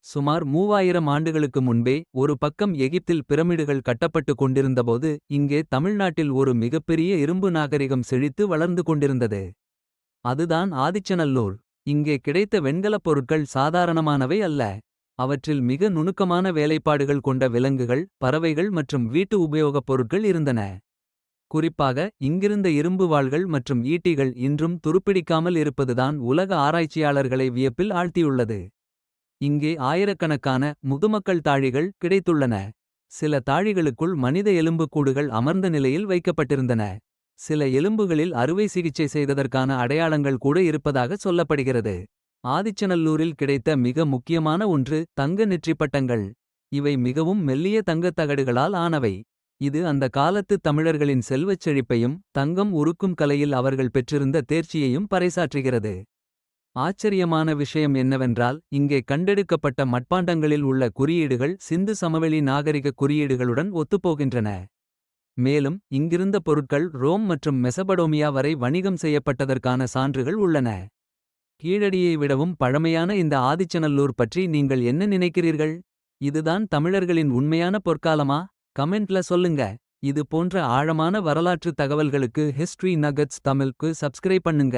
சுமார் 3000 ஆண்டுகளுக்கு முன்பே ஒரு பக்கம் எகிப்தில் பிரமிடுகள் கட்டப்பட்டு கொண்டிருந்தபோது இங்கே தமிழ்நாட்டில் ஒரு மிகப்பெரிய இரும்பு நாகரிகம் செழித்து வளர்ந்து கொண்டிருந்தது. அதுதான் ஆதிச்சநல்லூர். இங்கே கிடைத்த வெண்கலப் பொருட்கள் சாதாரணமானவை அல்ல. அவற்றில் மிக நுணுக்கமான வேலைப்பாடுகள் கொண்ட விலங்குகள், பறவைகள் மற்றும் வீட்டு உபயோகப் பொருட்கள் இருந்தன. குறிப்பாக இங்கிருந்த இரும்பு வாள்கள் மற்றும் ஈட்டிகள் இன்றும் துருப்பிடிக்காமல் இருப்பதுதான் உலக ஆராய்ச்சியாளர்களை வியப்பில் ஆழ்த்தியுள்ளது. இங்கே ஆயிரக்கணக்கான முதுமக்கள் தாழிகள் கிடைத்துள்ளன. சில தாழிகளுக்குள் மனித எலும்புக்கூடுகள் அமர்ந்த நிலையில் வைக்கப்பட்டிருந்தன. சில எலும்புகளில் அறுவை சிகிச்சை செய்ததற்கான அடையாளங்கள் கூட இருப்பதாக சொல்லப்படுகிறது. ஆதிச்சநல்லூரில் கிடைத்த மிக முக்கியமான ஒன்று தங்க நெற்றிப்பட்டங்கள். இவை மிகவும் மெல்லிய தங்கத் தகடுகளால் ஆனவை. இது அந்த காலத்து தமிழர்களின் செல்வச் செழிப்பையும் தங்கம் உருக்கும் கலையில் அவர்கள் பெற்றிருந்த தேர்ச்சியையும் பறைசாற்றுகிறது. ஆச்சரியமான விஷயம் என்னவென்றால் இங்கே கண்டெடுக்கப்பட்ட மட்பாண்டங்களில் உள்ள குறியீடுகள் சிந்து சமவெளி நாகரிக குறியீடுகளுடன் ஒத்துப்போகின்றன. மேலும் இங்கிருந்த பொருட்கள் ரோம் மற்றும் மெசபடோமியா வரை வணிகம் செய்யப்பட்டதற்கான சான்றுகள் உள்ளன. கீழடியை விடவும் பழமையான இந்த ஆதிச்சநல்லூர் பற்றி நீங்கள் என்ன நினைக்கிறீர்கள்? இதுதான் தமிழர்களின் உண்மையான பொற்காலமா? கமெண்ட்ல சொல்லுங்க. இது போன்ற ஆழமான வரலாற்று தகவல்களுக்கு ஹிஸ்டரி நகட்ஸ் தமிழ்க்கு சப்ஸ்கிரைப் பண்ணுங்க.